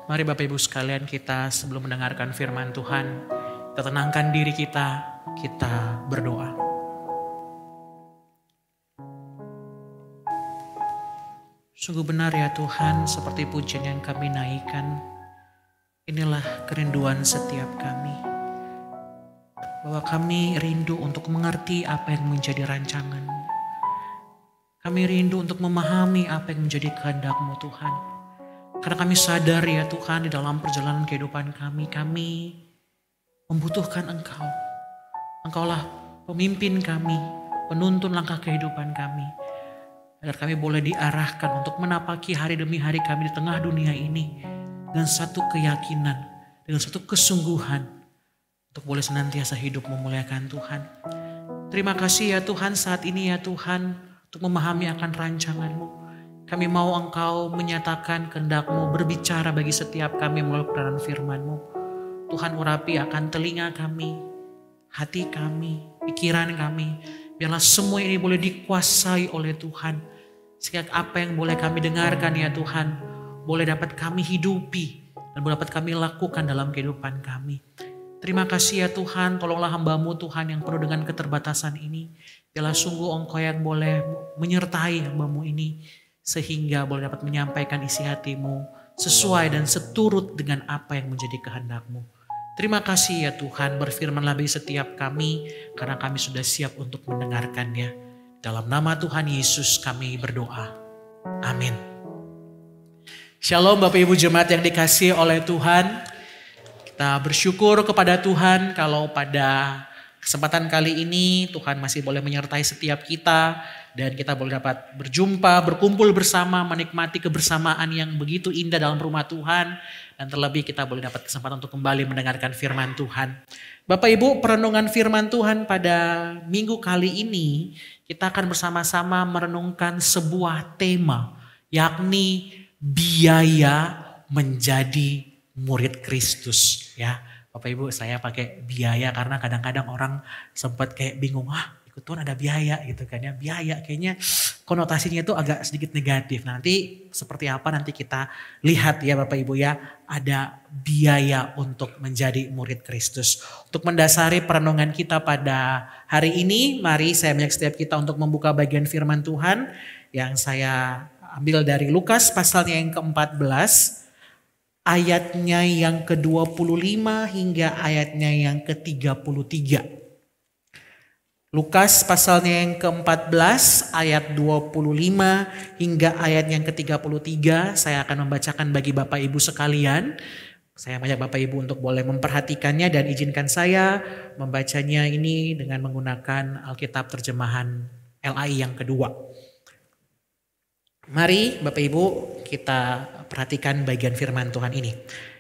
Mari Bapak Ibu sekalian, kita sebelum mendengarkan firman Tuhan, kita tenangkan diri kita berdoa. Sungguh benar ya Tuhan, seperti pujian yang kami naikkan, inilah kerinduan setiap kami. Bahwa kami rindu untuk mengerti apa yang menjadi rancangan-Mu. Kami rindu untuk memahami apa yang menjadi kehendak-Mu Tuhan. Karena kami sadar ya Tuhan, di dalam perjalanan kehidupan kami membutuhkan Engkau. Engkaulah pemimpin kami, penuntun langkah kehidupan kami. Agar kami boleh diarahkan untuk menapaki hari demi hari kami di tengah dunia ini. Dengan satu keyakinan, dengan satu kesungguhan. Untuk boleh senantiasa hidup memuliakan Tuhan. Terima kasih ya Tuhan saat ini ya Tuhan. Untuk memahami akan rancangan-Mu. Kami mau Engkau menyatakan kehendak-Mu berbicara bagi setiap kami melalui kebenaran firman-Mu. Tuhan urapi akan telinga kami, hati kami, pikiran kami. Biarlah semua ini boleh dikuasai oleh Tuhan. Sehingga apa yang boleh kami dengarkan ya Tuhan, boleh dapat kami hidupi dan boleh dapat kami lakukan dalam kehidupan kami. Terima kasih ya Tuhan, tolonglah hamba-Mu Tuhan yang penuh dengan keterbatasan ini. Biarlah sungguh Engkau yang boleh menyertai hamba-Mu ini. Sehingga boleh dapat menyampaikan isi hati-Mu sesuai dan seturut dengan apa yang menjadi kehendak-Mu. Terima kasih ya Tuhan, berfirmanlah bagi setiap kami karena kami sudah siap untuk mendengarkannya. Dalam nama Tuhan Yesus kami berdoa. Amin. Shalom Bapak Ibu Jemaat yang dikasihi oleh Tuhan. Kita bersyukur kepada Tuhan kalau pada kesempatan kali ini Tuhan masih boleh menyertai setiap kita. Dan kita boleh dapat berjumpa, berkumpul bersama, menikmati kebersamaan yang begitu indah dalam rumah Tuhan. Dan terlebih kita boleh dapat kesempatan untuk kembali mendengarkan firman Tuhan. Bapak Ibu, perenungan firman Tuhan pada minggu kali ini, kita akan bersama-sama merenungkan sebuah tema, yakni biaya menjadi murid Kristus. Ya, Bapak Ibu, saya pakai biaya karena kadang-kadang orang sempat kayak bingung, Tuhan ada biaya gitu kan ya. Biaya kayaknya konotasinya itu agak sedikit negatif. Nanti seperti apa nanti kita lihat ya Bapak Ibu ya. Ada biaya untuk menjadi murid Kristus. Untuk mendasari perenungan kita pada hari ini, mari saya mengajak setiap kita untuk membuka bagian firman Tuhan. Yang saya ambil dari Lukas pasalnya yang ke-14. Ayatnya yang ke-25 hingga ayatnya yang ke-33. Lukas pasalnya yang ke-14 ayat 25 hingga ayat yang ke-33 saya akan membacakan bagi Bapak Ibu sekalian. Saya mengajak Bapak Ibu untuk boleh memperhatikannya dan izinkan saya membacanya ini dengan menggunakan Alkitab terjemahan LAI yang kedua. Mari Bapak Ibu kita perhatikan bagian firman Tuhan ini.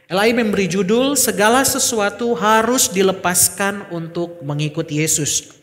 LAI memberi judul segala sesuatu harus dilepaskan untuk mengikut Yesus.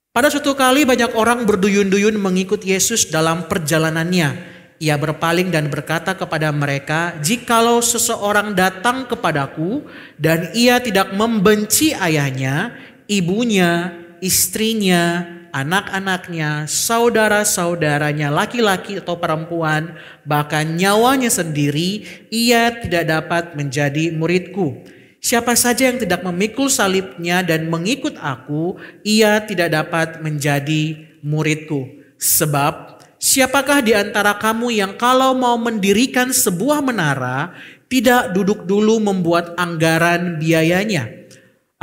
Pada suatu kali banyak orang berduyun-duyun mengikut Yesus dalam perjalanannya. Ia berpaling dan berkata kepada mereka, "Jikalau seseorang datang kepadaku dan ia tidak membenci ayahnya, ibunya, istrinya, anak-anaknya, saudara-saudaranya laki-laki atau perempuan, bahkan nyawanya sendiri, ia tidak dapat menjadi muridku. Siapa saja yang tidak memikul salibnya dan mengikut aku, ia tidak dapat menjadi muridku. Sebab siapakah di antara kamu yang kalau mau mendirikan sebuah menara, tidak duduk dulu membuat anggaran biayanya?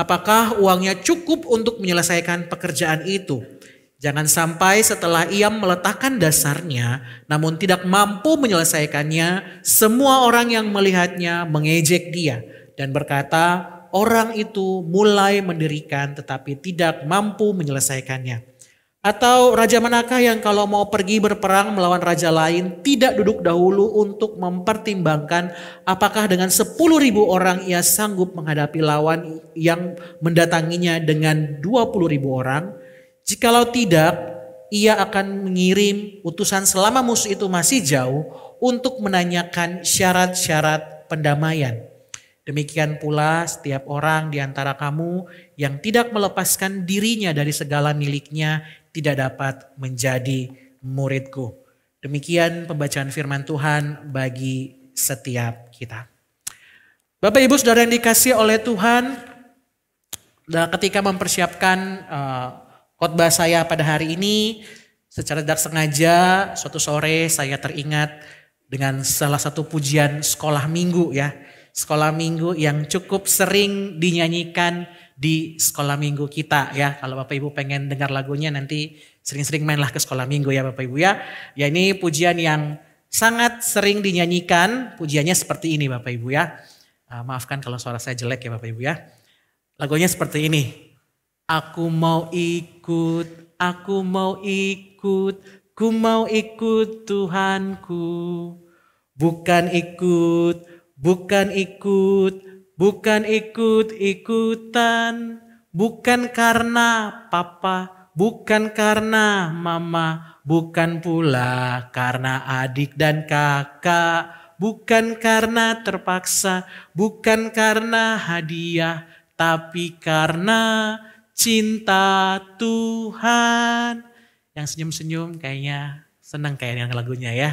Apakah uangnya cukup untuk menyelesaikan pekerjaan itu? Jangan sampai setelah ia meletakkan dasarnya, namun tidak mampu menyelesaikannya, semua orang yang melihatnya mengejek dia. Dan berkata, orang itu mulai mendirikan tetapi tidak mampu menyelesaikannya. Atau raja manakah yang kalau mau pergi berperang melawan raja lain tidak duduk dahulu untuk mempertimbangkan apakah dengan 10.000 orang ia sanggup menghadapi lawan yang mendatanginya dengan 20.000 orang. Jikalau tidak, ia akan mengirim utusan selama musuh itu masih jauh untuk menanyakan syarat-syarat pendamaian. Demikian pula setiap orang di antara kamu yang tidak melepaskan dirinya dari segala miliknya tidak dapat menjadi muridku. Demikian pembacaan firman Tuhan bagi setiap kita. Bapak Ibu Saudara yang dikasihi oleh Tuhan, ketika mempersiapkan khotbah saya pada hari ini, secara tidak sengaja suatu sore saya teringat dengan salah satu pujian sekolah minggu ya. Sekolah minggu yang cukup sering dinyanyikan di sekolah minggu kita ya. Kalau Bapak Ibu pengen dengar lagunya nanti sering-sering mainlah ke sekolah minggu ya Bapak Ibu ya. Ya ini pujian yang sangat sering dinyanyikan, pujiannya seperti ini Bapak Ibu ya. Maafkan kalau suara saya jelek ya Bapak Ibu ya. Lagunya seperti ini. Aku mau ikut, aku mau ikut, ku mau ikut Tuhanku. Bukan ikut, bukan ikut, bukan ikut-ikutan. Bukan karena papa, bukan karena mama, bukan pula karena adik dan kakak. Bukan karena terpaksa, bukan karena hadiah, tapi karena cinta Tuhan. Yang senyum-senyum kayaknya senang kayaknya lagunya ya.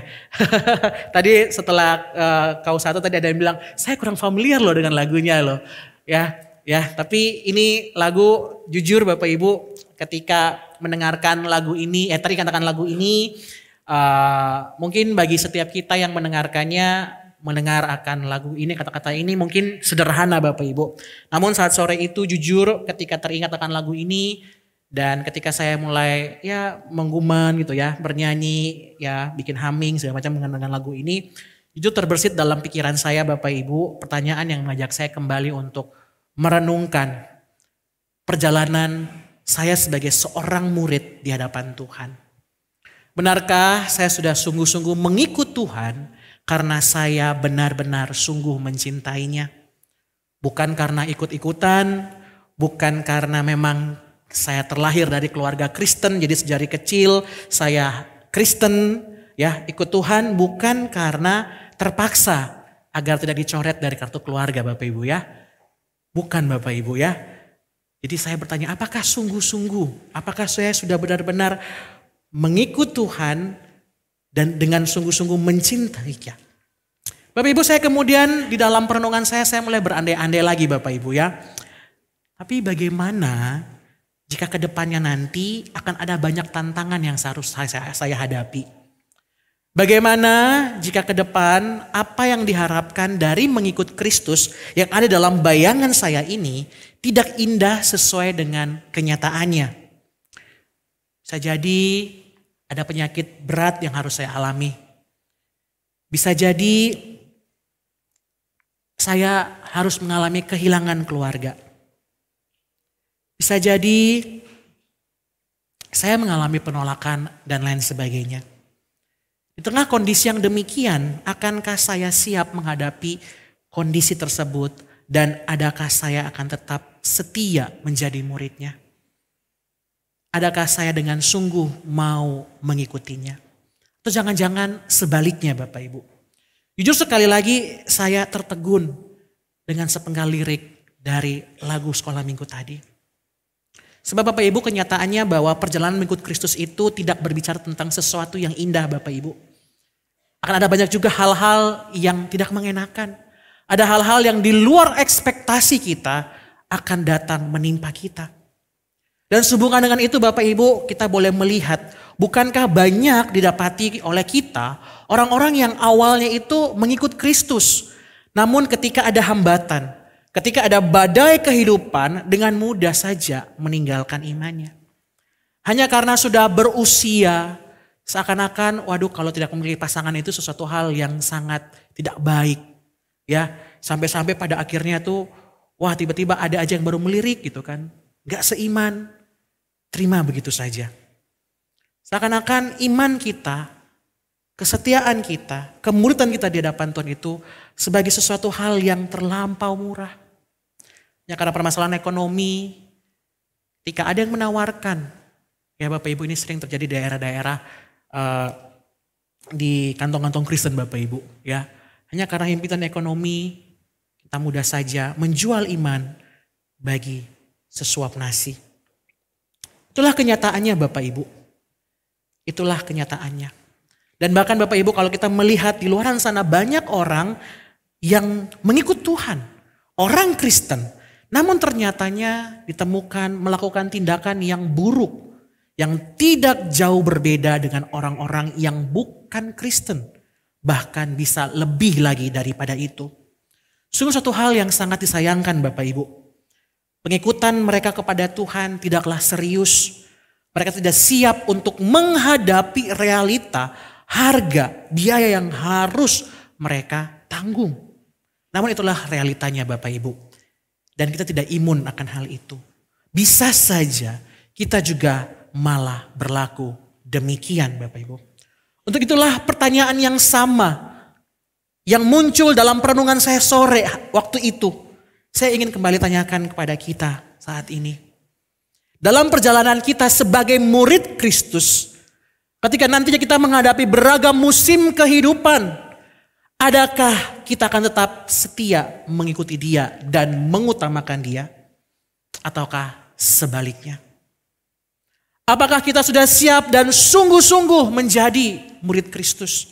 Tadi setelah kau satu tadi ada yang bilang, saya kurang familiar loh dengan lagunya loh. Ya, tapi ini lagu jujur Bapak Ibu ketika mendengarkan lagu ini, tadi katakan lagu ini, mungkin bagi setiap kita yang mendengarkannya, mendengar akan lagu ini, kata-kata ini mungkin sederhana Bapak Ibu. Namun saat sore itu jujur ketika teringat akan lagu ini dan ketika saya mulai ya menggumam gitu ya, bernyanyi ya, bikin humming segala macam dengan lagu ini, jujur terbersit dalam pikiran saya Bapak Ibu pertanyaan yang mengajak saya kembali untuk merenungkan perjalanan saya sebagai seorang murid di hadapan Tuhan. Benarkah saya sudah sungguh-sungguh mengikut Tuhan karena saya benar-benar sungguh mencintainya? Bukan karena ikut-ikutan, bukan karena memang saya terlahir dari keluarga Kristen, jadi sejak kecil saya Kristen, ya ikut Tuhan, bukan karena terpaksa agar tidak dicoret dari kartu keluarga Bapak Ibu ya. Bukan Bapak Ibu ya. Jadi saya bertanya, apakah sungguh-sungguh, apakah saya sudah benar-benar mengikut Tuhan dan dengan sungguh-sungguh mencintainya. Bapak Ibu, saya kemudian di dalam perenungan saya mulai berandai-andai lagi Bapak Ibu ya. Tapi bagaimana jika ke depannya nanti akan ada banyak tantangan yang seharusnya saya hadapi. Bagaimana jika ke depan apa yang diharapkan dari mengikut Kristus yang ada dalam bayangan saya ini tidak indah sesuai dengan kenyataannya. Bisa jadi ada penyakit berat yang harus saya alami. Bisa jadi saya harus mengalami kehilangan keluarga. Bisa jadi saya mengalami penolakan dan lain sebagainya. Di tengah kondisi yang demikian, akankah saya siap menghadapi kondisi tersebut dan adakah saya akan tetap setia menjadi muridnya? Adakah saya dengan sungguh mau mengikutinya? Atau jangan-jangan sebaliknya Bapak Ibu. Jujur sekali lagi saya tertegun dengan sepenggal lirik dari lagu sekolah minggu tadi. Sebab Bapak Ibu kenyataannya bahwa perjalanan mengikut Kristus itu tidak berbicara tentang sesuatu yang indah Bapak Ibu. Akan ada banyak juga hal-hal yang tidak mengenakan. Ada hal-hal yang di luar ekspektasi kita akan datang menimpa kita. Dan sehubungan dengan itu Bapak Ibu kita boleh melihat bukankah banyak didapati oleh kita orang-orang yang awalnya itu mengikut Kristus. Namun ketika ada hambatan, ketika ada badai kehidupan dengan mudah saja meninggalkan imannya. Hanya karena sudah berusia seakan-akan waduh kalau tidak memiliki pasangan itu sesuatu hal yang sangat tidak baik. Ya, sampai-sampai pada akhirnya tuh wah tiba-tiba ada aja yang baru melirik gitu kan. Gak seiman. Terima begitu saja. Seakan-akan iman kita, kesetiaan kita, kemuridan kita di hadapan Tuhan itu sebagai sesuatu hal yang terlampau murah. Ya karena permasalahan ekonomi, ketika ada yang menawarkan, ya Bapak Ibu ini sering terjadi di daerah-daerah di kantong-kantong Kristen Bapak Ibu. Ya hanya karena himpitan ekonomi, kita mudah saja menjual iman bagi sesuap nasi. Itulah kenyataannya Bapak Ibu. Itulah kenyataannya. Dan bahkan Bapak Ibu kalau kita melihat di luar sana banyak orang yang mengikut Tuhan. Orang Kristen, namun ternyatanya ditemukan melakukan tindakan yang buruk, yang tidak jauh berbeda dengan orang-orang yang bukan Kristen. Bahkan bisa lebih lagi daripada itu. Sungguh satu hal yang sangat disayangkan Bapak Ibu. Pengikutan mereka kepada Tuhan tidaklah serius. Mereka tidak siap untuk menghadapi realita, harga, biaya yang harus mereka tanggung. Namun itulah realitanya Bapak Ibu. Dan kita tidak imun akan hal itu. Bisa saja kita juga malah berlaku demikian Bapak Ibu. Untuk itulah pertanyaan yang sama yang muncul dalam perenungan saya sore waktu itu. Saya ingin kembali tanyakan kepada kita saat ini. Dalam perjalanan kita sebagai murid Kristus, ketika nantinya kita menghadapi beragam musim kehidupan, adakah kita akan tetap setia mengikuti Dia dan mengutamakan Dia? Ataukah sebaliknya? Apakah kita sudah siap dan sungguh-sungguh menjadi murid Kristus?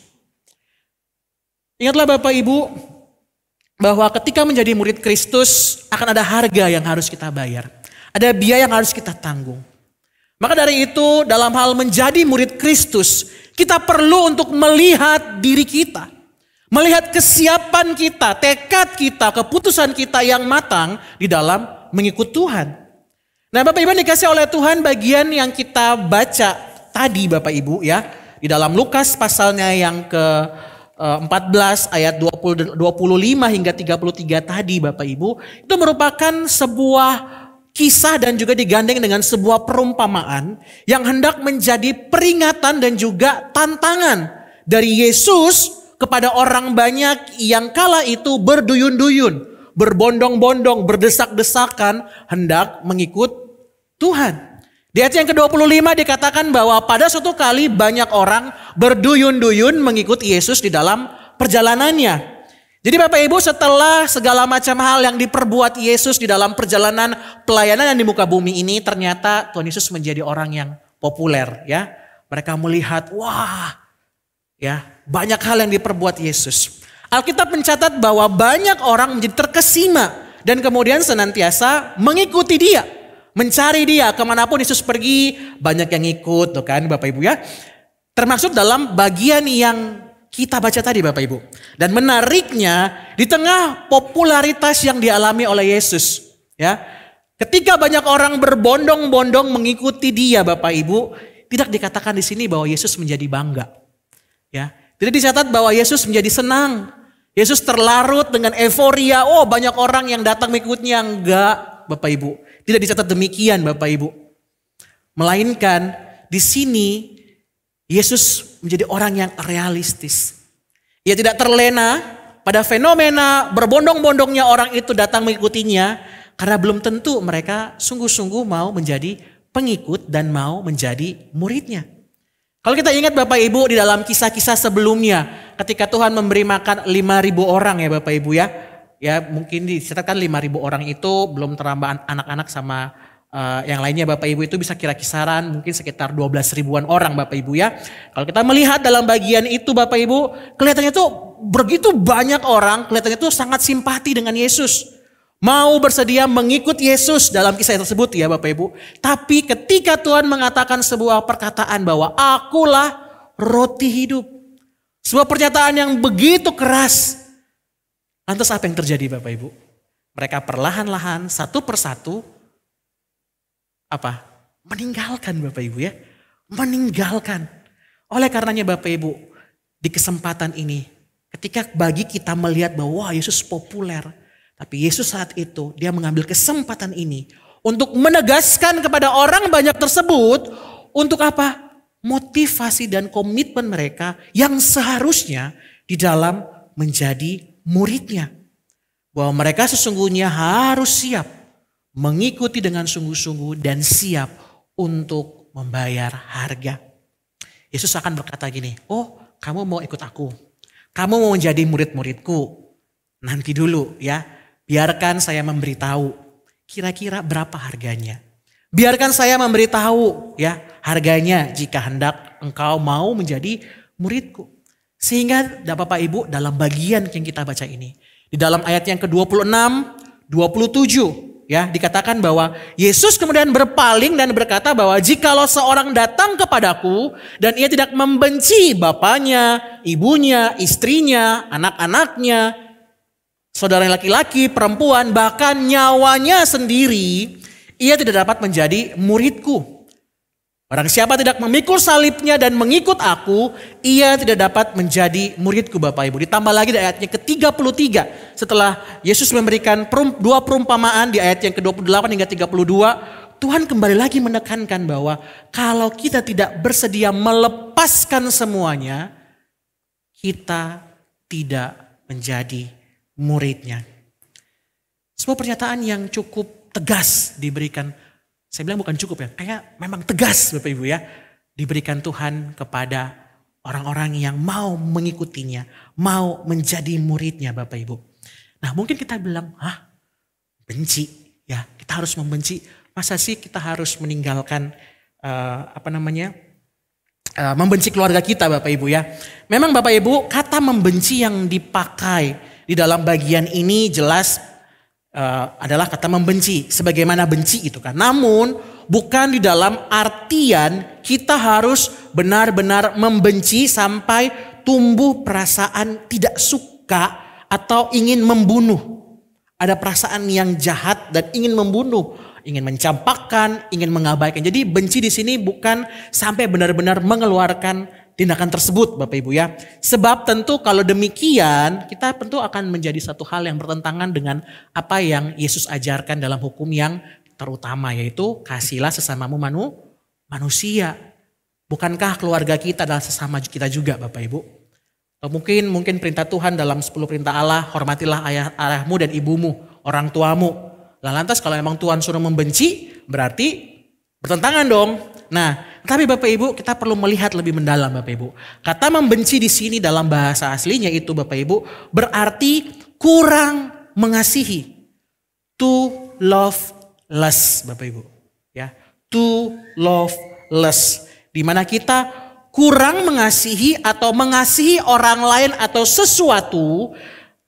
Ingatlah Bapak Ibu, bahwa ketika menjadi murid Kristus akan ada harga yang harus kita bayar. Ada biaya yang harus kita tanggung. Maka dari itu dalam hal menjadi murid Kristus, kita perlu untuk melihat diri kita. Melihat kesiapan kita, tekad kita, keputusan kita yang matang di dalam mengikut Tuhan. Nah Bapak Ibu dikasih oleh Tuhan bagian yang kita baca tadi Bapak Ibu ya. Di dalam Lukas pasalnya yang ke 14 ayat 25 hingga 33 tadi Bapak Ibu. Itu merupakan sebuah kisah dan juga digandeng dengan sebuah perumpamaan yang hendak menjadi peringatan dan juga tantangan dari Yesus kepada orang banyak yang kala itu berduyun-duyun, berbondong-bondong, berdesak-desakan hendak mengikut Tuhan. Di ayat yang ke-25 dikatakan bahwa pada suatu kali banyak orang berduyun-duyun mengikuti Yesus di dalam perjalanannya. Jadi Bapak Ibu setelah segala macam hal yang diperbuat Yesus di dalam perjalanan pelayanan yang di muka bumi ini, ternyata Tuhan Yesus menjadi orang yang populer ya. Mereka melihat wah ya banyak hal yang diperbuat Yesus. Alkitab mencatat bahwa banyak orang menjadi terkesima dan kemudian senantiasa mengikuti Dia. Mencari Dia kemanapun Yesus pergi, banyak yang ikut tuh kan Bapak Ibu ya. Termasuk dalam bagian yang kita baca tadi Bapak Ibu. Dan menariknya di tengah popularitas yang dialami oleh Yesus ya. Ketika banyak orang berbondong-bondong mengikuti Dia Bapak Ibu, tidak dikatakan di sini bahwa Yesus menjadi bangga. Ya, tidak dicatat bahwa Yesus menjadi senang. Yesus terlarut dengan euforia, oh banyak orang yang datang mengikutnya. Enggak Bapak Ibu. Tidak dicatat demikian Bapak Ibu. Melainkan di sini Yesus menjadi orang yang realistis. Ia tidak terlena pada fenomena berbondong-bondongnya orang itu datang mengikutinya. Karena belum tentu mereka sungguh-sungguh mau menjadi pengikut dan mau menjadi muridnya. Kalau kita ingat Bapak Ibu di dalam kisah-kisah sebelumnya. Ketika Tuhan memberi makan 5.000 orang ya Bapak Ibu ya. Ya mungkin dicatatkan 5.000 orang itu belum terambah anak-anak sama yang lainnya Bapak Ibu itu bisa kira kisaran mungkin sekitar 12 ribuan orang Bapak Ibu ya. Kalau kita melihat dalam bagian itu Bapak Ibu kelihatannya tuh begitu banyak orang kelihatannya tuh sangat simpati dengan Yesus. Mau bersedia mengikut Yesus dalam kisah tersebut ya Bapak Ibu. Tapi ketika Tuhan mengatakan sebuah perkataan bahwa akulah roti hidup. Sebuah pernyataan yang begitu keras. Lantas apa yang terjadi Bapak Ibu? Mereka perlahan-lahan satu persatu meninggalkan Bapak Ibu ya. Meninggalkan. Oleh karenanya Bapak Ibu di kesempatan ini ketika bagi kita melihat bahwa wah, Yesus populer. Tapi Yesus saat itu dia mengambil kesempatan ini untuk menegaskan kepada orang banyak tersebut untuk apa? Motivasi dan komitmen mereka yang seharusnya di dalam menjadi muridnya. Bahwa mereka sesungguhnya harus siap mengikuti dengan sungguh-sungguh dan siap untuk membayar harga. Yesus akan berkata gini, oh kamu mau ikut aku, kamu mau menjadi murid-muridku, nanti dulu ya. Biarkan saya memberitahu kira-kira berapa harganya. Biarkan saya memberitahu ya harganya jika hendak engkau mau menjadi muridku. Sehingga Bapak Ibu dalam bagian yang kita baca ini. Di dalam ayat yang ke-26 27 ya, dikatakan bahwa Yesus kemudian berpaling dan berkata bahwa jikalau seorang datang kepadaku dan ia tidak membenci bapaknya, ibunya, istrinya, anak-anaknya, saudara laki-laki, perempuan, bahkan nyawanya sendiri, ia tidak dapat menjadi muridku. Barang siapa tidak memikul salibnya dan mengikut aku, ia tidak dapat menjadi muridku Bapak Ibu. Ditambah lagi di ayatnya ke-33. Setelah Yesus memberikan dua perumpamaan di ayat yang ke-28 hingga 32. Tuhan kembali lagi menekankan bahwa kalau kita tidak bersedia melepaskan semuanya, kita tidak menjadi muridnya. Sebuah pernyataan yang cukup tegas diberikan. Saya bilang bukan cukup ya, kayak memang tegas Bapak Ibu ya. Diberikan Tuhan kepada orang-orang yang mau mengikutinya, mau menjadi muridnya Bapak Ibu. Nah mungkin kita bilang, benci ya, kita harus membenci. Masa sih kita harus meninggalkan membenci keluarga kita Bapak Ibu ya. Memang Bapak Ibu kata membenci yang dipakai di dalam bagian ini jelas adalah kata membenci, sebagaimana benci itu kan. Namun bukan di dalam artian kita harus benar-benar membenci sampai tumbuh perasaan tidak suka atau ingin membunuh. Ada perasaan yang jahat dan ingin membunuh, ingin mencampakkan, ingin mengabaikan. Jadi benci di sini bukan sampai benar-benar mengeluarkan tindakan tersebut Bapak Ibu ya. Sebab tentu kalau demikian kita tentu akan menjadi satu hal yang bertentangan dengan apa yang Yesus ajarkan dalam hukum yang terutama, yaitu kasihlah sesamamu manusia. Bukankah keluarga kita adalah sesama kita juga Bapak Ibu? Atau mungkin perintah Tuhan dalam 10 perintah Allah, hormatilah ayahmu dan ibumu, orang tuamu. Lantas kalau memang Tuhan suruh membenci berarti bertentangan dong. Nah, tapi Bapak Ibu kita perlu melihat lebih mendalam Bapak Ibu. Kata membenci di sini dalam bahasa aslinya itu Bapak Ibu berarti kurang mengasihi. To love less Bapak Ibu. Ya, to love less. Di mana kita kurang mengasihi atau mengasihi orang lain atau sesuatu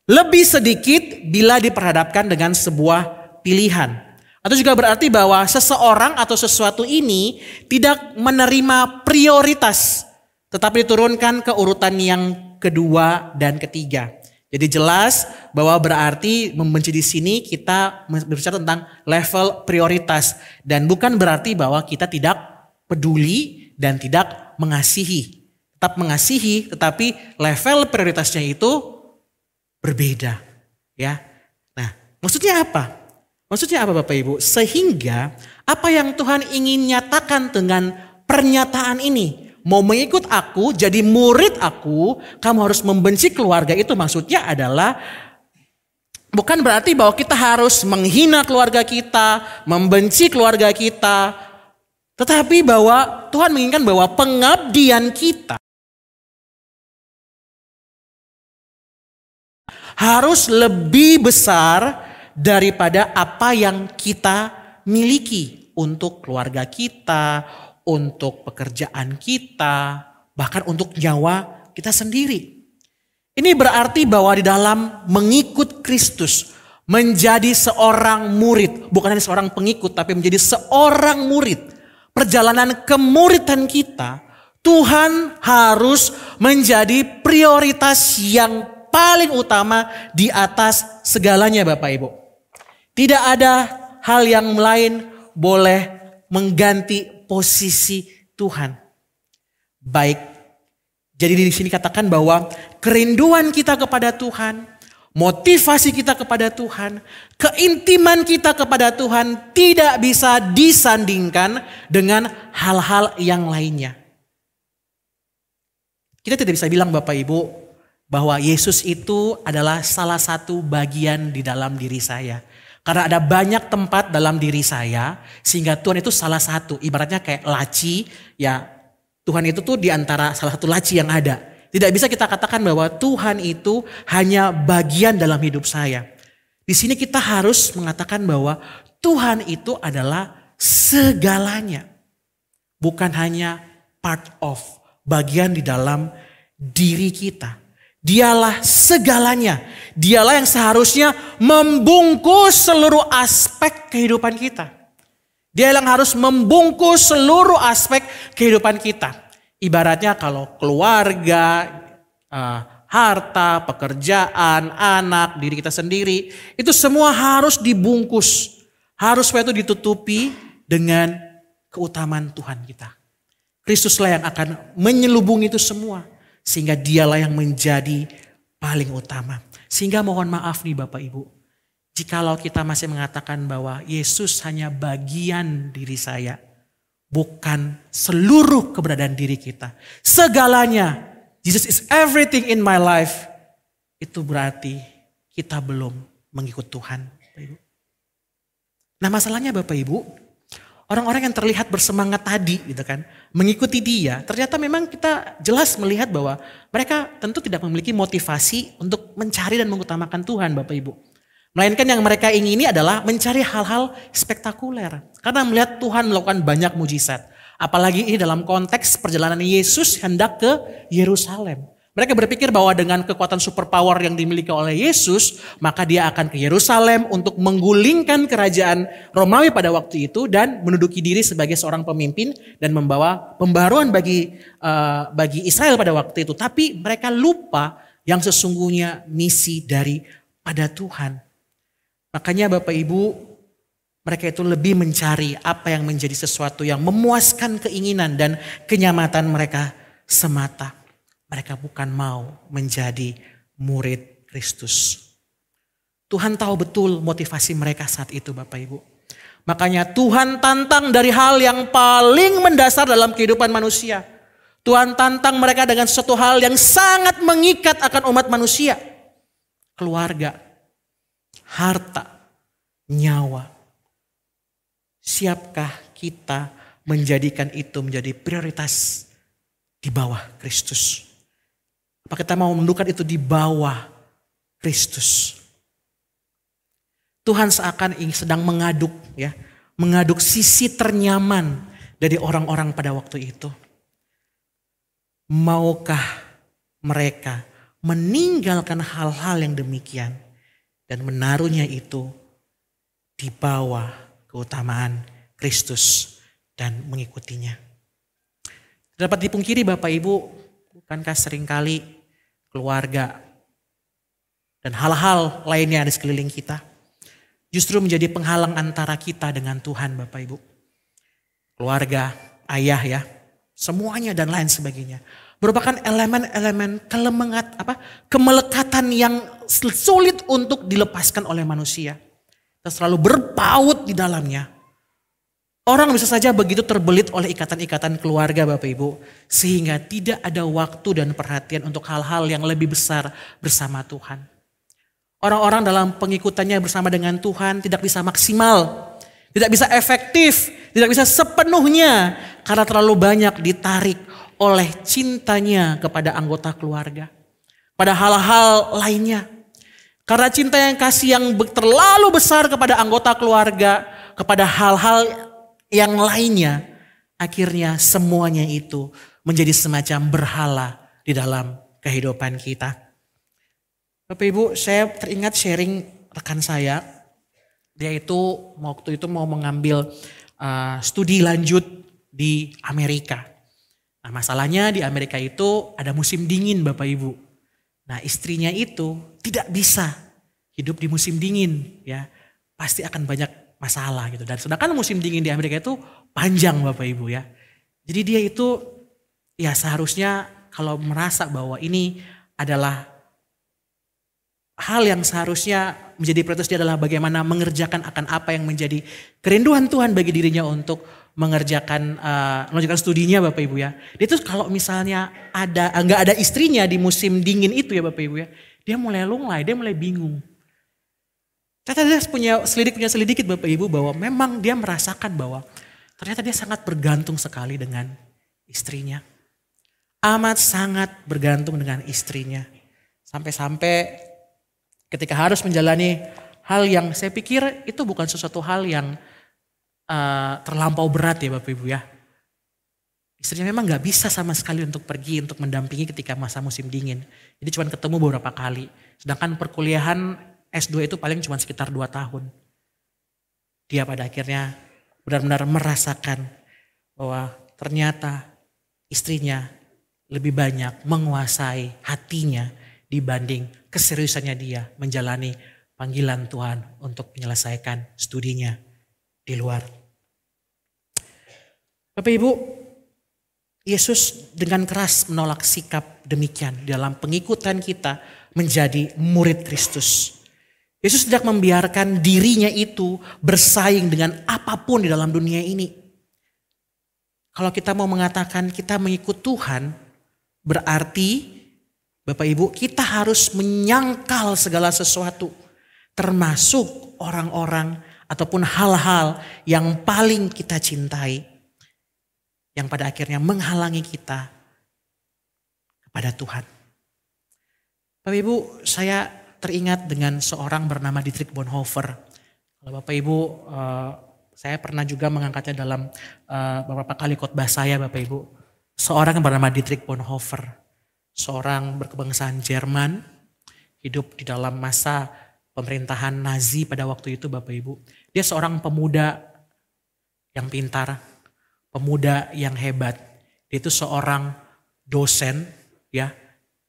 lebih sedikit bila diperhadapkan dengan sebuah pilihan. Atau juga berarti bahwa seseorang atau sesuatu ini tidak menerima prioritas, tetapi diturunkan ke urutan yang kedua dan ketiga. Jadi jelas bahwa berarti membenci di sini kita berbicara tentang level prioritas. Dan bukan berarti bahwa kita tidak peduli dan tidak mengasihi. Tetap mengasihi tetapi level prioritasnya itu berbeda. Ya. Nah maksudnya apa? Maksudnya apa Bapak Ibu? Sehingga apa yang Tuhan ingin nyatakan dengan pernyataan ini. Mau mengikut aku, jadi murid aku, kamu harus membenci keluarga itu. Maksudnya adalah bukan berarti bahwa kita harus menghina keluarga kita, membenci keluarga kita. Tetapi bahwa Tuhan menginginkan bahwa pengabdian kita harus lebih besar daripada apa yang kita miliki untuk keluarga kita, untuk pekerjaan kita, bahkan untuk nyawa kita sendiri. Ini berarti bahwa di dalam mengikut Kristus, menjadi seorang murid, bukan hanya seorang pengikut tapi menjadi seorang murid, perjalanan kemuridan kita, Tuhan harus menjadi prioritas yang paling utama di atas segalanya Bapak Ibu. Tidak ada hal yang lain boleh mengganti posisi Tuhan. Baik, jadi di sini katakan bahwa kerinduan kita kepada Tuhan, motivasi kita kepada Tuhan, keintiman kita kepada Tuhan tidak bisa disandingkan dengan hal-hal yang lainnya. Kita tidak bisa bilang Bapak Ibu bahwa Yesus itu adalah salah satu bagian di dalam diri saya. Karena ada banyak tempat dalam diri saya sehingga Tuhan itu salah satu. Ibaratnya kayak laci, ya Tuhan itu tuh di antara salah satu laci yang ada. Tidak bisa kita katakan bahwa Tuhan itu hanya bagian dalam hidup saya. Di sini kita harus mengatakan bahwa Tuhan itu adalah segalanya. Bukan hanya part of, bagian di dalam diri kita. Dialah segalanya. Dialah yang seharusnya membungkus seluruh aspek kehidupan kita. Dia yang harus membungkus seluruh aspek kehidupan kita. Ibaratnya kalau keluarga, harta, pekerjaan, anak, diri kita sendiri. Itu semua harus dibungkus. Harus supaya itu ditutupi dengan keutamaan Tuhan kita. Kristuslah yang akan menyelubungi itu semua. Sehingga dialah yang menjadi paling utama. Sehingga mohon maaf nih Bapak Ibu. Jikalau kita masih mengatakan bahwa Yesus hanya bagian diri saya. Bukan seluruh keberadaan diri kita. Segalanya. Jesus is everything in my life. Itu berarti kita belum mengikut Tuhan. Bapak Ibu. Nah masalahnya Bapak Ibu. Orang-orang yang terlihat bersemangat tadi gitu kan. Mengikuti dia. Ternyata memang kita jelas melihat bahwa mereka tentu tidak memiliki motivasi untuk mencari dan mengutamakan Tuhan Bapak Ibu. Melainkan yang mereka ingini adalah mencari hal-hal spektakuler. Karena melihat Tuhan melakukan banyak mujizat. Apalagi ini dalam konteks perjalanan Yesus hendak ke Yerusalem. Mereka berpikir bahwa dengan kekuatan superpower yang dimiliki oleh Yesus, maka dia akan ke Yerusalem untuk menggulingkan kerajaan Romawi pada waktu itu dan menduduki diri sebagai seorang pemimpin dan membawa pembaruan bagi Israel pada waktu itu. Tapi mereka lupa yang sesungguhnya misi daripada Tuhan. Makanya Bapak Ibu, mereka itu lebih mencari apa yang menjadi sesuatu yang memuaskan keinginan dan kenyamanan mereka semata. Mereka bukan mau menjadi murid Kristus. Tuhan tahu betul motivasi mereka saat itu Bapak Ibu. Makanya Tuhan tantang dari hal yang paling mendasar dalam kehidupan manusia. Tuhan tantang mereka dengan suatu hal yang sangat mengikat akan umat manusia. Keluarga, harta, nyawa. Siapkah kita menjadikan itu menjadi prioritas di bawah Kristus? Apa kita mau mendudukan itu di bawah Kristus? Tuhan seakan sedang mengaduk sisi ternyaman dari orang-orang pada waktu itu. Maukah mereka meninggalkan hal-hal yang demikian dan menaruhnya itu di bawah keutamaan Kristus dan mengikutinya? Dapat dipungkiri Bapak Ibu, bukankah seringkali keluarga dan hal-hal lainnya di sekeliling kita justru menjadi penghalang antara kita dengan Tuhan Bapak Ibu. Keluarga, ayah ya, semuanya dan lain sebagainya. Merupakan elemen-elemen kemelekatan yang sulit untuk dilepaskan oleh manusia. Dan selalu berpaut di dalamnya. Orang bisa saja begitu terbelit oleh ikatan-ikatan keluarga Bapak Ibu. Sehingga tidak ada waktu dan perhatian untuk hal-hal yang lebih besar bersama Tuhan. Orang-orang dalam pengikutannya bersama dengan Tuhan tidak bisa maksimal. Tidak bisa efektif. Tidak bisa sepenuhnya. Karena terlalu banyak ditarik oleh cintanya kepada anggota keluarga. Pada hal-hal lainnya. Karena cinta yang kasih yang terlalu besar kepada anggota keluarga. Kepada hal-hal yang lainnya, akhirnya semuanya itu menjadi semacam berhala di dalam kehidupan kita. Bapak Ibu, saya teringat sharing rekan saya, dia itu waktu itu mau mengambil studi lanjut di Amerika. Nah masalahnya di Amerika itu ada musim dingin Bapak Ibu. Nah istrinya itu tidak bisa hidup di musim dingin, ya pasti akan banyak masalah gitu. Dan sedangkan musim dingin di Amerika itu panjang Bapak Ibu ya. Jadi dia itu ya seharusnya kalau merasa bahwa ini adalah hal yang seharusnya menjadi prioritas dia adalah bagaimana mengerjakan akan apa yang menjadi kerinduan Tuhan bagi dirinya untuk mengerjakan studinya Bapak Ibu ya. Dia tuh kalau misalnya nggak ada istrinya di musim dingin itu ya Bapak Ibu ya. Dia mulai lunglai, dia mulai bingung. Ternyata dia punya selidikit Bapak Ibu bahwa memang dia merasakan bahwa ternyata dia sangat bergantung sekali dengan istrinya. Amat sangat bergantung dengan istrinya. Sampai-sampai ketika harus menjalani hal yang saya pikir itu bukan sesuatu hal yang terlampau berat ya Bapak Ibu ya. Istrinya memang gak bisa sama sekali untuk pergi, untuk mendampingi ketika masa musim dingin. Jadi cuma ketemu beberapa kali. Sedangkan perkuliahan S2 itu paling cuma sekitar 2 tahun. Dia pada akhirnya benar-benar merasakan bahwa ternyata istrinya lebih banyak menguasai hatinya dibanding keseriusannya dia menjalani panggilan Tuhan untuk menyelesaikan studinya di luar. Bapak Ibu, Yesus dengan keras menolak sikap demikian dalam pengikutan kita menjadi murid Kristus. Yesus tidak membiarkan dirinya itu bersaing dengan apapun di dalam dunia ini. Kalau kita mau mengatakan kita mengikut Tuhan, berarti Bapak Ibu kita harus menyangkal segala sesuatu. Termasuk orang-orang ataupun hal-hal yang paling kita cintai. Yang pada akhirnya menghalangi kita kepada Tuhan. Bapak Ibu, saya teringat dengan seorang bernama Dietrich Bonhoeffer. Kalau Bapak Ibu, saya pernah juga mengangkatnya dalam beberapa kali khotbah saya Bapak Ibu. Seorang yang bernama Dietrich Bonhoeffer. Seorang berkebangsaan Jerman, hidup di dalam masa pemerintahan Nazi pada waktu itu Bapak Ibu. Dia seorang pemuda yang pintar, pemuda yang hebat. Dia itu seorang dosen ya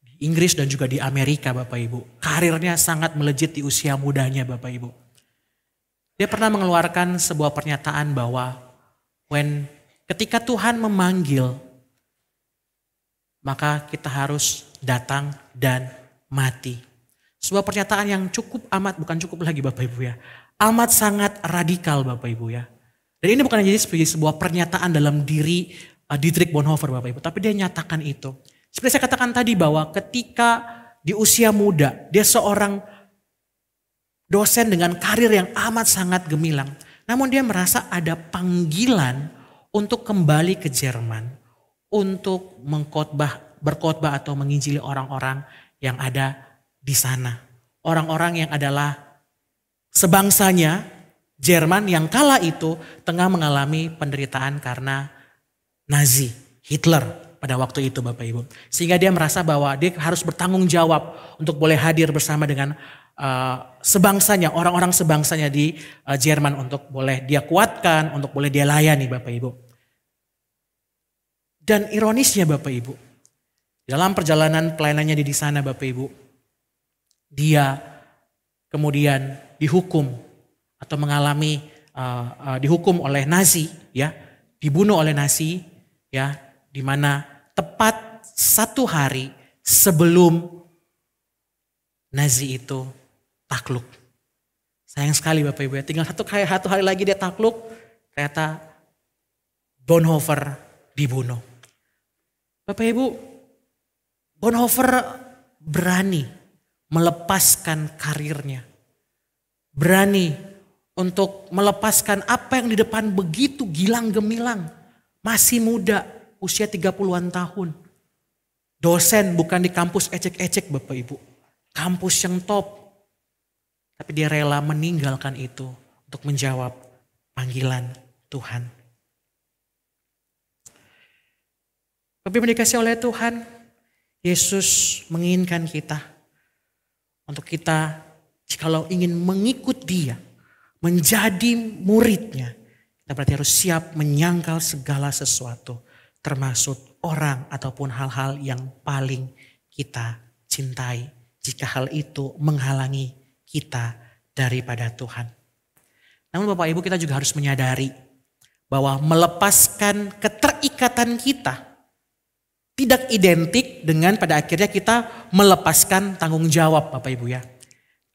di Inggris dan juga di Amerika Bapak Ibu. Karirnya sangat melejit di usia mudanya Bapak Ibu. Dia pernah mengeluarkan sebuah pernyataan bahwa ketika Tuhan memanggil, maka kita harus datang dan mati. Sebuah pernyataan yang bukan cukup lagi Bapak Ibu ya. Amat sangat radikal Bapak Ibu ya. Dan ini bukan jadi sebuah pernyataan dalam diri Dietrich Bonhoeffer Bapak Ibu. Tapi dia nyatakan itu. Seperti saya katakan tadi bahwa ketika di usia muda dia seorang dosen dengan karir yang amat sangat gemilang. Namun dia merasa ada panggilan untuk kembali ke Jerman. Untuk berkhotbah atau menginjili orang-orang yang ada di sana. Orang-orang yang adalah sebangsanya Jerman yang kala itu tengah mengalami penderitaan karena Nazi, Hitler pada waktu itu Bapak Ibu. Sehingga dia merasa bahwa dia harus bertanggung jawab untuk boleh hadir bersama dengan sebangsanya, orang-orang sebangsanya di Jerman untuk boleh dia kuatkan, untuk boleh dia layani Bapak Ibu. Dan ironisnya Bapak Ibu, dalam perjalanan pelayanannya di sana Bapak Ibu, dia kemudian dihukum atau mengalami dihukum oleh Nazi ya, dibunuh oleh Nazi ya, di mana tepat 1 hari sebelum Nazi itu takluk. Sayang sekali Bapak Ibu ya, tinggal satu hari lagi dia takluk, ternyata Bonhoeffer dibunuh. Bapak Ibu, Bonhoeffer berani melepaskan karirnya, berani untuk melepaskan apa yang di depan begitu gilang gemilang. Masih muda, usia 30-an tahun. Dosen bukan di kampus ecek-ecek Bapak Ibu. Kampus yang top. Tapi dia rela meninggalkan itu untuk menjawab panggilan Tuhan. Bapak Ibu dikasih oleh Tuhan, Yesus menginginkan kita. Untuk kita, jikalau ingin mengikut dia, menjadi muridnya, kita berarti harus siap menyangkal segala sesuatu, termasuk orang ataupun hal-hal yang paling kita cintai, jika hal itu menghalangi kita daripada Tuhan. Namun Bapak Ibu, kita juga harus menyadari bahwa melepaskan keterikatan kita tidak identik dengan pada akhirnya kita melepaskan tanggung jawab Bapak Ibu ya.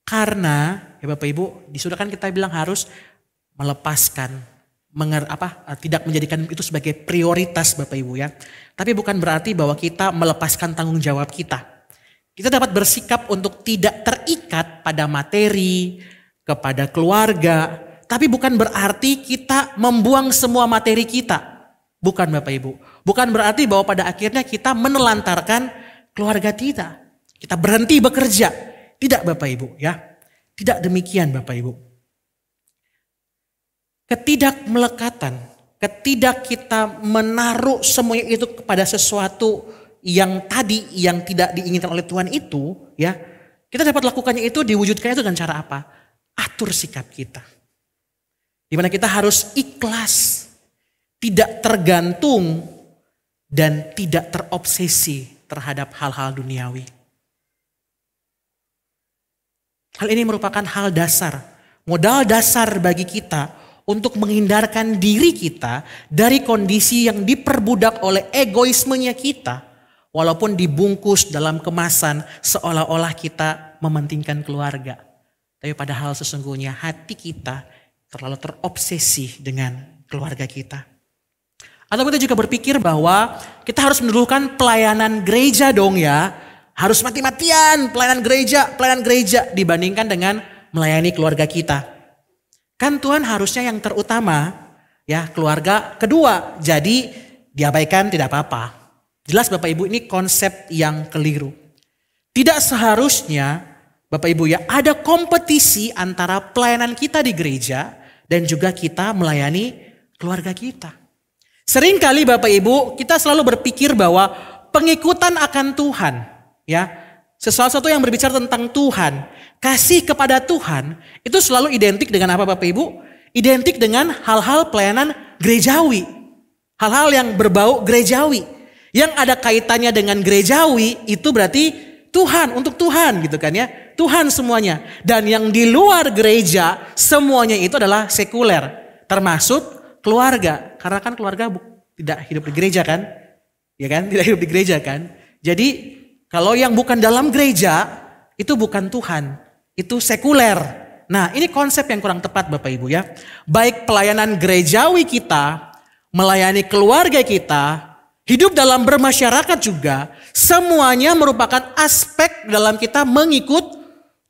Karena ya Bapak Ibu, di surga kan kita bilang harus melepaskan, tidak menjadikan itu sebagai prioritas Bapak Ibu ya. Tapi bukan berarti bahwa kita melepaskan tanggung jawab kita. Kita dapat bersikap untuk tidak terikat pada materi, kepada keluarga. Tapi bukan berarti kita membuang semua materi kita. Bukan Bapak Ibu. Bukan berarti bahwa pada akhirnya kita menelantarkan keluarga kita. Kita berhenti bekerja. Tidak Bapak Ibu ya. Tidak demikian Bapak Ibu. Ketidakmelekatan ketidak kita menaruh semuanya itu kepada sesuatu yang tadi yang tidak diinginkan oleh Tuhan itu, ya, kita dapat lakukannya itu diwujudkannya itu dengan cara apa? Atur sikap kita. Di mana kita harus ikhlas, tidak tergantung dan tidak terobsesi terhadap hal-hal duniawi. Hal ini merupakan hal dasar, modal dasar bagi kita untuk menghindarkan diri kita dari kondisi yang diperbudak oleh egoismenya kita. Walaupun dibungkus dalam kemasan seolah-olah kita mementingkan keluarga. Tapi padahal sesungguhnya hati kita terlalu terobsesi dengan keluarga kita. Atau kita juga berpikir bahwa kita harus mendahulukan pelayanan gereja dong ya. Harus mati-matian pelayanan gereja dibandingkan dengan melayani keluarga kita. Kan Tuhan harusnya yang terutama, ya, keluarga kedua. Jadi diabaikan tidak apa-apa. Jelas Bapak Ibu, ini konsep yang keliru. Tidak seharusnya Bapak Ibu ya ada kompetisi antara pelayanan kita di gereja dan juga kita melayani keluarga kita. Seringkali Bapak Ibu kita selalu berpikir bahwa pengikutan akan Tuhan, ya, sesuatu yang berbicara tentang Tuhan, kasih kepada Tuhan itu selalu identik dengan apa Bapak Ibu? Identik dengan hal-hal pelayanan gerejawi, hal-hal yang berbau gerejawi. Yang ada kaitannya dengan gerejawi itu berarti Tuhan, untuk Tuhan gitu kan ya. Tuhan semuanya. Dan yang di luar gereja semuanya itu adalah sekuler. Termasuk keluarga. Karena kan keluarga tidak hidup di gereja kan. Ya kan, tidak hidup di gereja kan. Jadi kalau yang bukan dalam gereja itu bukan Tuhan. Itu sekuler. Nah ini konsep yang kurang tepat Bapak Ibu ya. Baik pelayanan gerejawi kita, melayani keluarga kita, hidup dalam bermasyarakat juga, semuanya merupakan aspek dalam kita mengikut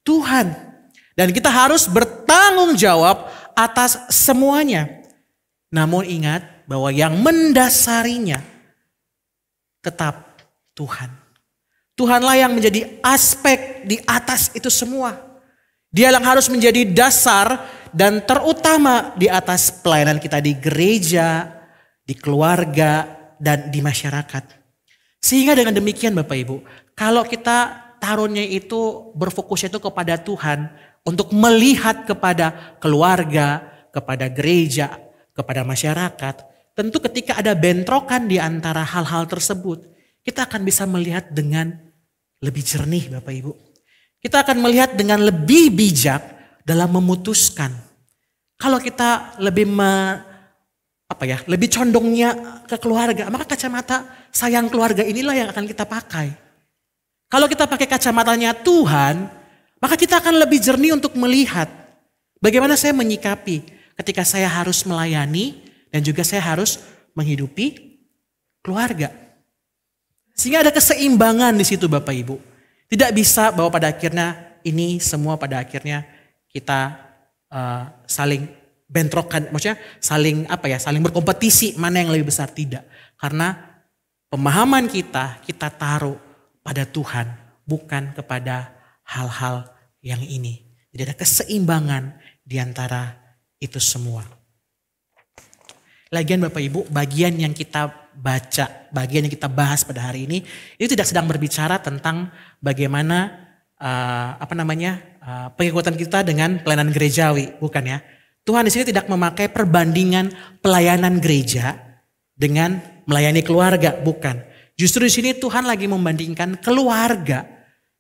Tuhan. Dan kita harus bertanggung jawab atas semuanya. Namun ingat bahwa yang mendasarinya tetap Tuhan. Tuhanlah yang menjadi aspek di atas itu semua. Dia yang harus menjadi dasar dan terutama di atas pelayanan kita di gereja, di keluarga, dan di masyarakat. Sehingga dengan demikian Bapak Ibu, kalau kita taruhnya itu berfokusnya itu kepada Tuhan untuk melihat kepada keluarga, kepada gereja, kepada masyarakat, tentu ketika ada bentrokan di antara hal-hal tersebut, kita akan bisa melihat dengan lebih jernih Bapak Ibu. Kita akan melihat dengan lebih bijak dalam memutuskan. Kalau kita lebih lebih condongnya ke keluarga, maka kacamata sayang keluarga inilah yang akan kita pakai. Kalau kita pakai kacamatanya Tuhan, maka kita akan lebih jernih untuk melihat bagaimana saya menyikapi ketika saya harus melayani dan juga saya harus menghidupi keluarga. Sehingga ada keseimbangan di situ Bapak Ibu. Tidak bisa bahwa pada akhirnya ini semua pada akhirnya kita saling bentrokan, maksudnya saling berkompetisi mana yang lebih besar, tidak. Karena pemahaman kita taruh pada Tuhan, bukan kepada hal-hal yang ini. Jadi ada keseimbangan di antara itu semua. Lagian Bapak Ibu, bagian yang kita baca, bagian yang kita bahas pada hari ini, itu tidak sedang berbicara tentang bagaimana pengikutan kita dengan pelayanan gerejawi, bukan ya. Tuhan di sini tidak memakai perbandingan pelayanan gereja dengan melayani keluarga, bukan. Justru di sini Tuhan lagi membandingkan keluarga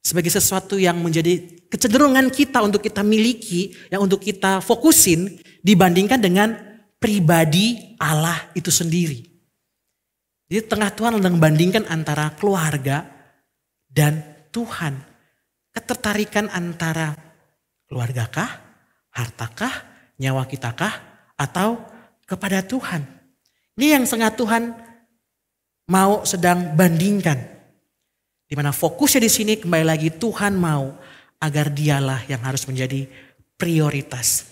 sebagai sesuatu yang menjadi kecenderungan kita untuk kita miliki, yang untuk kita fokusin dibandingkan dengan pribadi Allah itu sendiri. Jadi tengah Tuhan sedang membandingkan antara keluarga dan Tuhan. Ketertarikan antara keluargakah, hartakah, nyawa kitakah, atau kepada Tuhan. Ini yang sangat Tuhan mau sedang bandingkan. Di mana fokusnya di sini kembali lagi Tuhan mau agar dialah yang harus menjadi prioritas.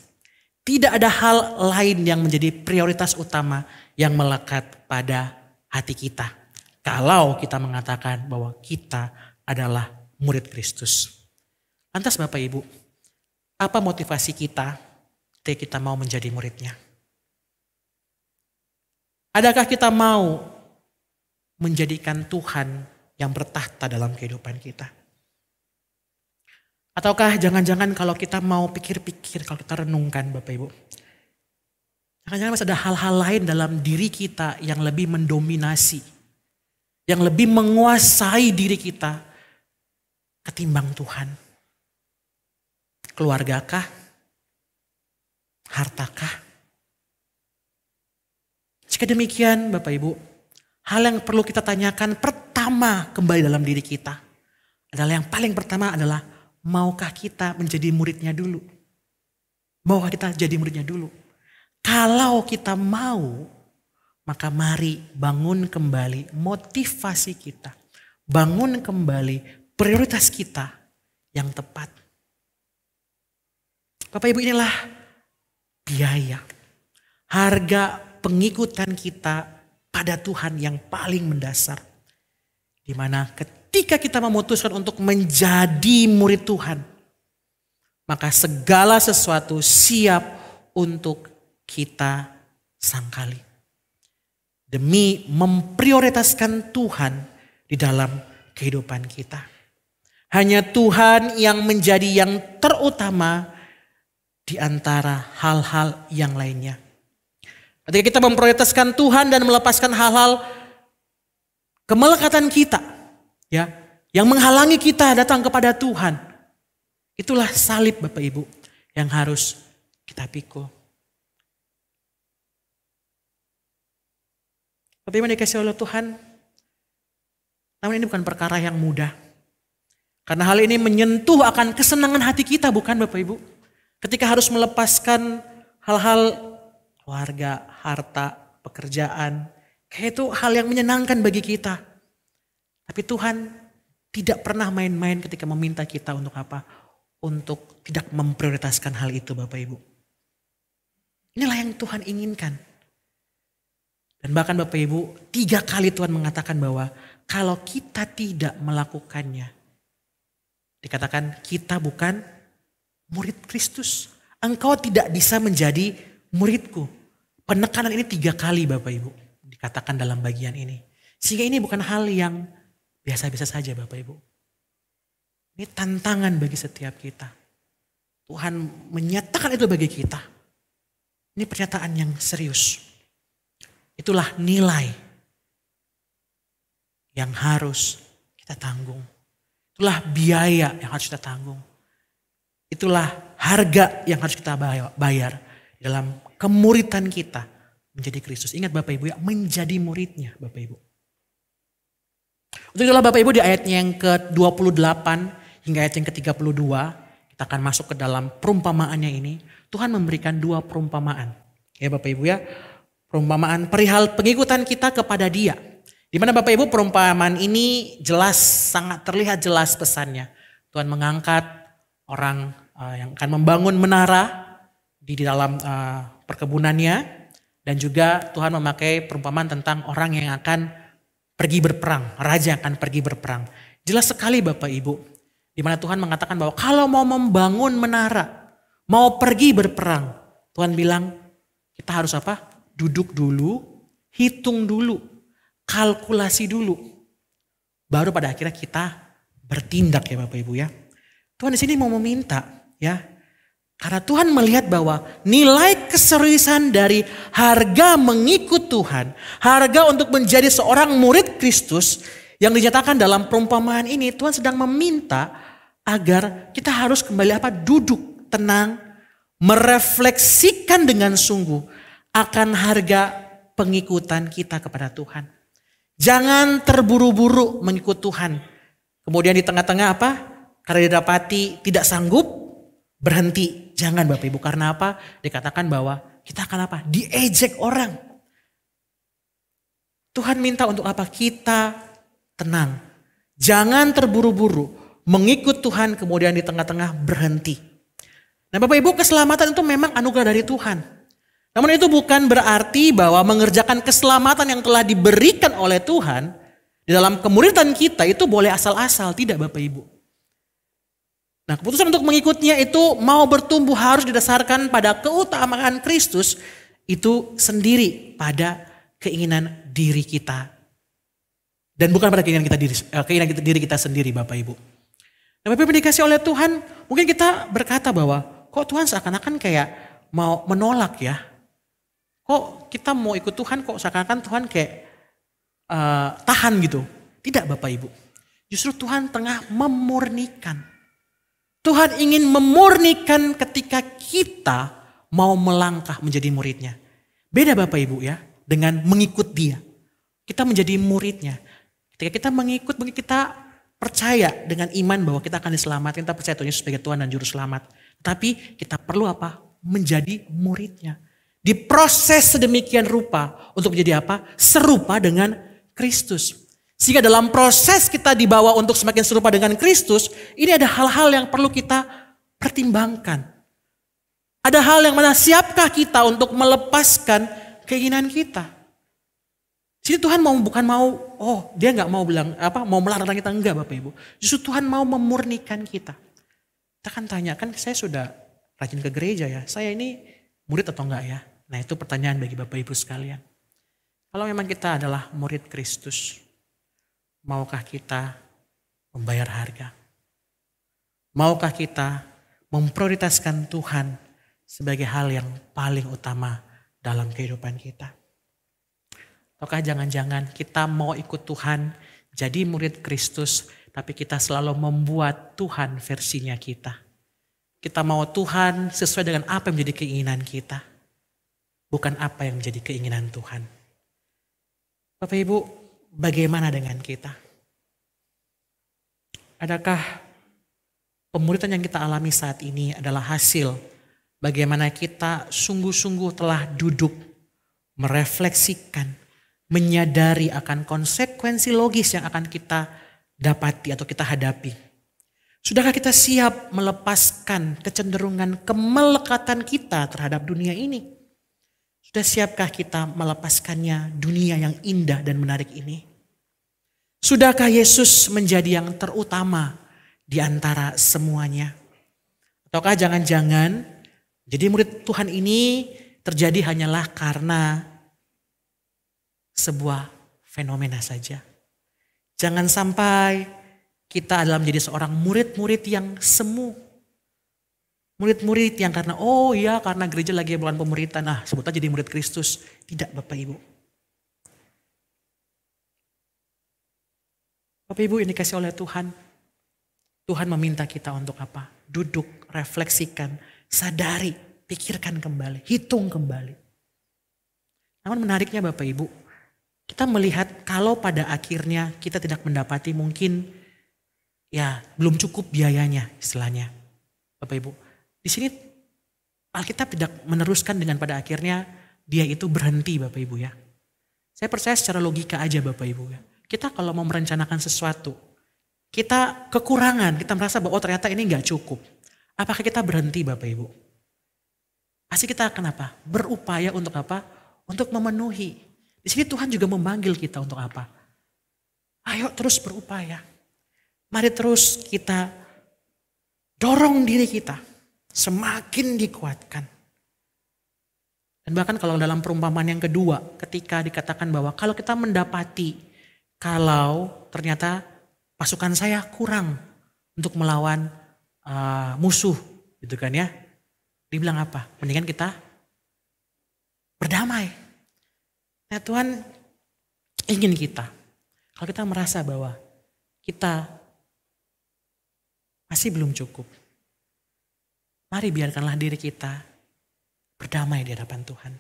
Tidak ada hal lain yang menjadi prioritas utama yang melekat pada hati kita. Kalau kita mengatakan bahwa kita adalah murid Kristus. Lantas Bapak Ibu, apa motivasi kita ketika kita mau menjadi muridnya? Adakah kita mau menjadikan Tuhan yang bertahta dalam kehidupan kita? Ataukah jangan-jangan kalau kita mau pikir-pikir, kalau kita renungkan Bapak Ibu, jangan-jangan masih ada hal-hal lain dalam diri kita yang lebih mendominasi, yang lebih menguasai diri kita ketimbang Tuhan. Keluargakah? Hartakah? Jika demikian Bapak Ibu, hal yang perlu kita tanyakan pertama kembali dalam diri kita adalah yang paling pertama adalah maukah kita menjadi muridnya dulu? Maukah kita jadi muridnya dulu? Kalau kita mau, maka mari bangun kembali motivasi kita. Bangun kembali prioritas kita yang tepat. Bapak Ibu, inilah biaya, harga pengikutan kita pada Tuhan yang paling mendasar. Di mana ketika kita memutuskan untuk menjadi murid Tuhan, maka segala sesuatu siap untuk kita sangkali. Demi memprioritaskan Tuhan di dalam kehidupan kita. Hanya Tuhan yang menjadi yang terutama di antara hal-hal yang lainnya. Ketika kita memprioritaskan Tuhan dan melepaskan hal-hal kemelekatan kita, ya, yang menghalangi kita datang kepada Tuhan, itulah salib Bapak Ibu yang harus kita pikul. Bapak Ibu dikasihi oleh Tuhan, namun ini bukan perkara yang mudah. Karena hal ini menyentuh akan kesenangan hati kita, bukan Bapak Ibu? Ketika harus melepaskan hal-hal keluarga, harta, pekerjaan, kayak itu hal yang menyenangkan bagi kita. Tapi Tuhan tidak pernah main-main ketika meminta kita untuk apa? Untuk tidak memprioritaskan hal itu Bapak Ibu. Inilah yang Tuhan inginkan. Dan bahkan Bapak Ibu, 3 kali Tuhan mengatakan bahwa kalau kita tidak melakukannya, dikatakan kita bukan murid Kristus. Engkau tidak bisa menjadi muridku. Penekanan ini 3 kali Bapak Ibu dikatakan dalam bagian ini. Sehingga ini bukan hal yang biasa-biasa saja Bapak Ibu. Ini tantangan bagi setiap kita. Tuhan menyatakan itu bagi kita. Ini pernyataan yang serius. Itulah nilai yang harus kita tanggung. Itulah biaya yang harus kita tanggung. Itulah harga yang harus kita bayar dalam kemuridan kita menjadi Kristus. Ingat Bapak Ibu ya, menjadi muridnya Bapak Ibu. Untuk itulah Bapak Ibu di ayatnya yang ke-28 hingga ayat yang ke-32, kita akan masuk ke dalam perumpamaannya ini. Tuhan memberikan 2 perumpamaan. Ya Bapak Ibu ya, perumpamaan perihal pengikutan kita kepada Dia. Di mana Bapak Ibu perumpamaan ini jelas, sangat terlihat jelas pesannya. Tuhan mengangkat orang yang akan membangun menara di dalam perkebunannya. Dan juga Tuhan memakai perumpamaan tentang orang yang akan pergi berperang. Raja yang akan pergi berperang. Jelas sekali Bapak Ibu. Di mana Tuhan mengatakan bahwa kalau mau membangun menara, mau pergi berperang, Tuhan bilang kita harus apa? Duduk dulu, hitung dulu, kalkulasi dulu. Baru pada akhirnya kita bertindak ya Bapak Ibu ya. Tuhan di sini mau meminta ya. Karena Tuhan melihat bahwa nilai keseriusan dari harga mengikut Tuhan, harga untuk menjadi seorang murid Kristus yang dinyatakan dalam perumpamaan ini, Tuhan sedang meminta agar kita harus kembali apa? Duduk tenang, merefleksikan dengan sungguh akan harga pengikutan kita kepada Tuhan. Jangan terburu-buru mengikut Tuhan. Kemudian di tengah-tengah apa? Karena didapati tidak sanggup, berhenti. Jangan Bapak Ibu, karena apa? Dikatakan bahwa kita akan apa? Diejek orang. Tuhan minta untuk apa? Kita tenang. Jangan terburu-buru mengikut Tuhan kemudian di tengah-tengah berhenti. Nah Bapak Ibu, keselamatan itu memang anugerah dari Tuhan. Namun itu bukan berarti bahwa mengerjakan keselamatan yang telah diberikan oleh Tuhan di dalam kemuridan kita itu boleh asal-asal. Tidak Bapak Ibu. Nah keputusan untuk mengikutnya itu mau bertumbuh harus didasarkan pada keutamaan Kristus itu sendiri pada keinginan diri kita. Dan bukan pada keinginan diri kita sendiri Bapak Ibu. Nah, Bapak Ibu dikasih oleh Tuhan, mungkin kita berkata bahwa kok Tuhan seakan-akan kayak mau menolak ya. Kok kita mau ikut Tuhan kok seakan-akan Tuhan kayak tahan gitu. Tidak Bapak Ibu. Justru Tuhan tengah memurnikan. Tuhan ingin memurnikan ketika kita mau melangkah menjadi muridnya. Beda Bapak Ibu ya dengan mengikut dia. Kita menjadi muridnya. Ketika kita mengikut, mungkin kita percaya dengan iman bahwa kita akan diselamatkan. Kita percaya Tuhan Yesus sebagai Tuhan dan Juru Selamat. Tapi kita perlu apa? Menjadi muridnya. Diproses sedemikian rupa untuk menjadi apa? Serupa dengan Kristus. Sehingga dalam proses kita dibawa untuk semakin serupa dengan Kristus, ini ada hal-hal yang perlu kita pertimbangkan. Ada hal yang mana siapkah kita untuk melepaskan keinginan kita. Jadi Tuhan dia nggak mau bilang mau melarang kita, enggak Bapak Ibu. Justru Tuhan mau memurnikan kita. Kita kan tanya, kan saya sudah rajin ke gereja ya, saya ini murid atau enggak ya? Nah itu pertanyaan bagi Bapak Ibu sekalian. Kalau memang kita adalah murid Kristus, maukah kita membayar harga? Maukah kita memprioritaskan Tuhan sebagai hal yang paling utama dalam kehidupan kita? Ataukah jangan-jangan kita mau ikut Tuhan, jadi murid Kristus, tapi kita selalu membuat Tuhan versinya kita. Kita mau Tuhan sesuai dengan apa yang menjadi keinginan kita, bukan apa yang menjadi keinginan Tuhan. Bapak Ibu, bagaimana dengan kita? Adakah pemuridan yang kita alami saat ini adalah hasil bagaimana kita sungguh-sungguh telah duduk, merefleksikan, menyadari akan konsekuensi logis yang akan kita dapati atau kita hadapi. Sudahkah kita siap melepaskan kecenderungan kemelekatan kita terhadap dunia ini? Sudah siapkah kita melepaskannya, dunia yang indah dan menarik ini? Sudahkah Yesus menjadi yang terutama di antara semuanya? Ataukah jangan-jangan jadi murid Tuhan ini terjadi hanyalah karena sebuah fenomena saja. Jangan sampai kita adalah menjadi seorang murid-murid yang semu. Murid-murid yang karena karena gereja lagi bukan pemuritan, sebut aja jadi murid Kristus. Tidak Bapak Ibu. Bapak Ibu ini dikasih oleh Tuhan. Tuhan meminta kita untuk apa? Duduk, refleksikan, sadari, pikirkan kembali, hitung kembali. Namun menariknya Bapak Ibu, kita melihat kalau pada akhirnya kita tidak mendapati mungkin belum cukup biayanya istilahnya. Bapak Ibu, di sini Alkitab tidak meneruskan dengan pada akhirnya dia itu berhenti Bapak Ibu ya. Saya percaya secara logika aja Bapak Ibu ya. Kita kalau mau merencanakan sesuatu, kita kekurangan, kita merasa bahwa ternyata ini gak cukup. Apakah kita berhenti Bapak Ibu? Pasti kita akan apa? Berupaya untuk apa? Untuk memenuhi. Di sini Tuhan juga memanggil kita untuk apa? Ayo terus berupaya. Mari terus kita dorong diri kita semakin dikuatkan. Dan bahkan kalau dalam perumpamaan yang kedua, ketika dikatakan bahwa kalau kita mendapati, kalau ternyata pasukan saya kurang untuk melawan musuh, gitu kan ya. Dibilang apa? Mendingan kita berdamai. Nah Tuhan ingin kita, kalau kita merasa bahwa kita masih belum cukup, mari biarkanlah diri kita berdamai di hadapan Tuhan.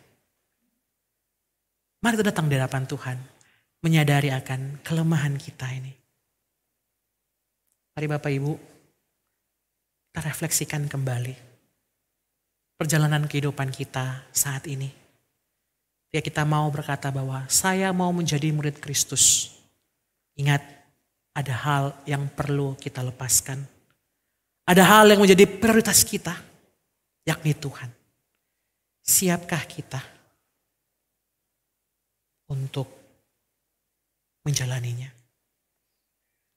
Mari kita datang di hadapan Tuhan, menyadari akan kelemahan kita ini. Mari Bapak Ibu, kita refleksikan kembali perjalanan kehidupan kita saat ini. Ya kita mau berkata bahwa saya mau menjadi murid Kristus. Ingat, ada hal yang perlu kita lepaskan. Ada hal yang menjadi prioritas kita, yakni Tuhan. Siapkah kita untuk menjalaninya?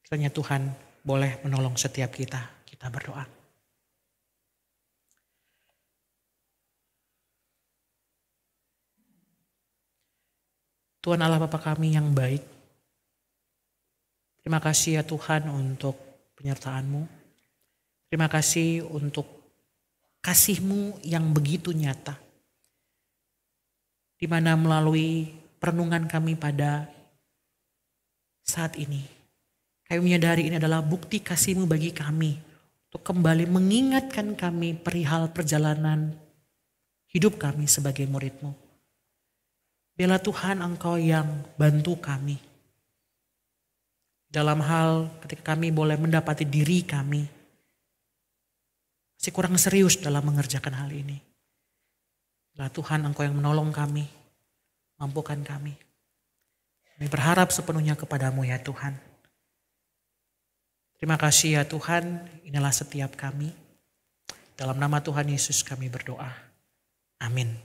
Kiranya Tuhan boleh menolong setiap kita. Kita berdoa. Tuhan Allah Bapa kami yang baik, terima kasih ya Tuhan untuk penyertaan-Mu. Terima kasih untuk kasih-Mu yang begitu nyata. Di mana melalui perenungan kami pada saat ini, kami menyadari ini adalah bukti kasih-Mu bagi kami untuk kembali mengingatkan kami perihal perjalanan hidup kami sebagai murid-Mu. Biarlah Tuhan Engkau yang bantu kami dalam hal ketika kami boleh mendapati diri kami masih kurang serius dalam mengerjakan hal ini. Biarlah Tuhan Engkau yang menolong kami, mampukan kami. Kami berharap sepenuhnya kepadamu ya Tuhan. Terima kasih ya Tuhan, inilah setiap kami. Dalam nama Tuhan Yesus kami berdoa. Amin.